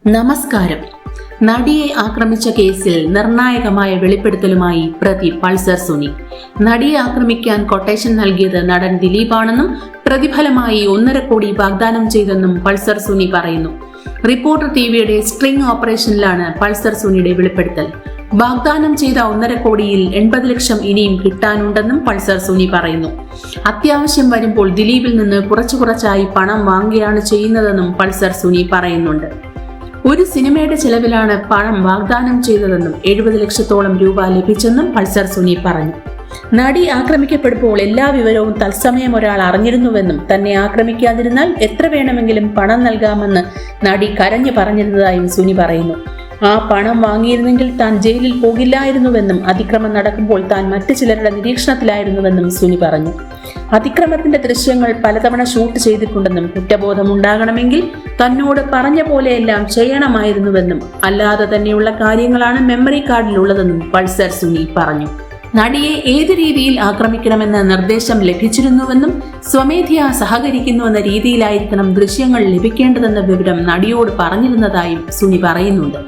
നമസ്കാരം. നടിയെ ആക്രമിച്ച കേസിൽ നിർണായകമായ വെളിപ്പെടുത്തലുമായി പ്രതി പൾസർ സുനി. നടിയെ ആക്രമിക്കാൻ കൊട്ടേഷൻ നൽകിയത് നടൻ ദിലീപാണെന്നും പ്രതിഫലമായി 1.5 കോടി വാഗ്ദാനം ചെയ്തെന്നും പൾസർ സുനി പറയുന്നു. റിപ്പോർട്ടർ ടിവിയുടെ സ്ട്രിംഗ് ഓപ്പറേഷനിലാണ് പൾസർ സുനിയുടെ വെളിപ്പെടുത്തൽ. വാഗ്ദാനം ചെയ്ത 1.5 കോടിയിൽ 80 ലക്ഷം ഇനിയും കിട്ടാനുണ്ടെന്നും പൾസർ സുനി പറയുന്നു. അത്യാവശ്യം വരുമ്പോൾ ദിലീപിൽ നിന്ന് കുറച്ചായി പണം വാങ്ങുകയാണ് ചെയ്യുന്നതെന്നും പൾസർ സുനി പറയുന്നുണ്ട്. ഒരു സിനിമയുടെ ചെലവിലാണ് പണം വാഗ്ദാനം ചെയ്തതെന്നും 70 ലക്ഷത്തോളം രൂപ ലഭിച്ചെന്നും പൾസർ സുനി പറഞ്ഞു. നടി ആക്രമിക്കപ്പെടുമ്പോൾ എല്ലാ വിവരവും തത്സമയം ഒരാൾ അറിഞ്ഞിരുന്നുവെന്നും തന്നെ ആക്രമിക്കാതിരുന്നാൽ എത്ര വേണമെങ്കിലും പണം നൽകാമെന്ന് നടി കരഞ്ഞു പറഞ്ഞിരുന്നതായും സുനി പറയുന്നു. ആ പണം വാങ്ങിയിരുന്നെങ്കിൽ താൻ ജയിലിൽ പോകില്ലായിരുന്നുവെന്നും അതിക്രമം നടക്കുമ്പോൾ താൻ മറ്റു ചിലരുടെ നിരീക്ഷണത്തിലായിരുന്നുവെന്നും സുനി പറഞ്ഞു. അതിക്രമത്തിന്റെ ദൃശ്യങ്ങൾ പലതവണ ഷൂട്ട് ചെയ്തിട്ടുണ്ടെന്നും കുറ്റബോധം ഉണ്ടാകണമെങ്കിൽ തന്നോട് പറഞ്ഞ പോലെയെല്ലാം ചെയ്യണമായിരുന്നുവെന്നും അല്ലാതെ തന്നെയുള്ള കാര്യങ്ങളാണ് മെമ്മറി കാർഡിലുള്ളതെന്നും പൾസർ സുനി പറഞ്ഞു. നടിയെ ഏത് രീതിയിൽ ആക്രമിക്കണമെന്ന നിർദ്ദേശം ലഭിച്ചിരുന്നുവെന്നും സ്വമേധയാ സഹകരിക്കുന്നുവെന്ന രീതിയിലായിരിക്കണം ദൃശ്യങ്ങൾ ലഭിക്കേണ്ടതെന്ന വിവരം നടിയോട് പറഞ്ഞിരുന്നതായും സുനി പറയുന്നുണ്ട്.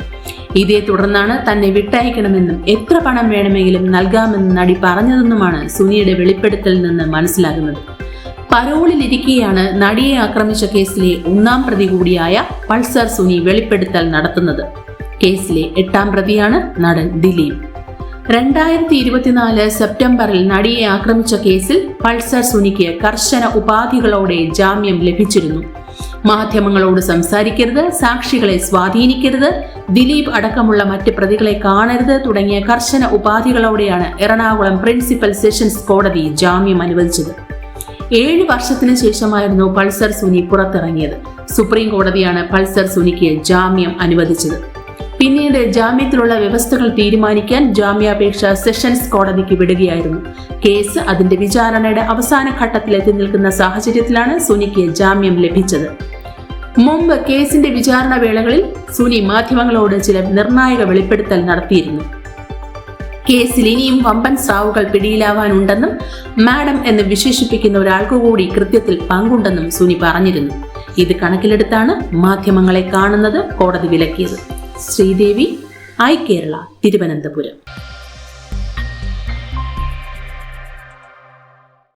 ഇതേ തുടർന്നാണ് തന്നെ വിട്ടയക്കണമെന്നും എത്ര പണം വേണമെങ്കിലും നൽകാമെന്ന് നടി പറഞ്ഞതെന്നുമാണ് സുനിയുടെ വെളിപ്പെടുത്തലിൽ നിന്ന് മനസ്സിലാകുന്നത്. പരോളിലിരിക്കെയാണ് നടിയെ ആക്രമിച്ച കേസിലെ 1-ാം പ്രതി കൂടിയായ പൾസർ സുനി വെളിപ്പെടുത്തൽ നടത്തുന്നത്. കേസിലെ 8-ാം പ്രതിയാണ് നടൻ ദിലീപ്. 2024 സെപ്റ്റംബറിൽ നടിയെ ആക്രമിച്ച കേസിൽ പൾസർ സുനിക്ക് കർശന ഉപാധികളോടെ ജാമ്യം ലഭിച്ചിരുന്നു. മാധ്യമങ്ങളോട് സംസാരിക്കരുത്, സാക്ഷികളെ സ്വാധീനിക്കരുത്, ദിലീപ് അടക്കമുള്ള മറ്റ് പ്രതികളെ കാണരുത് തുടങ്ങിയ കർശന ഉപാധികളോടെയാണ് എറണാകുളം പ്രിൻസിപ്പൽ സെഷൻസ് കോടതി ജാമ്യം അനുവദിച്ചത്. 7 വർഷത്തിന് ശേഷമായിരുന്നു പൾസർ സുനി പുറത്തിറങ്ങിയത്. സുപ്രീം കോടതിയാണ് പൾസർ സുനിക്ക് ജാമ്യം അനുവദിച്ചത്. പിന്നീട് ജാമ്യത്തിലുള്ള വ്യവസ്ഥകൾ തീരുമാനിക്കാൻ ജാമ്യാപേക്ഷ സെഷൻസ് കോടതിക്ക് വിടുകയായിരുന്നു. കേസ് അതിന്റെ വിചാരണയുടെ അവസാന ഘട്ടത്തിലെത്തി നിൽക്കുന്ന സാഹചര്യത്തിലാണ് സുനിക്ക് ജാമ്യം ലഭിച്ചത്. മുമ്പ് കേസിന്റെ വിചാരണ വേളകളിൽ സുനി മാധ്യമങ്ങളോട് ചില നിർണായക വെളിപ്പെടുത്തൽ നടത്തിയിരുന്നു. കേസിൽ ഇനിയും വമ്പൻ സ്രാവുകൾ പിടിയിലാവാനുണ്ടെന്നും മാഡം എന്ന് വിശേഷിപ്പിക്കുന്ന ഒരാൾക്കുകൂടി കൃത്യത്തിൽ പങ്കുണ്ടെന്നും സുനി പറഞ്ഞിരുന്നു. ഇത് കണക്കിലെടുത്താണ് മാധ്യമങ്ങളെ കാണുന്നത് കോടതി വിലക്കിയത്. ശ്രീദേവി, ഐ കേരള, തിരുവനന്തപുരം.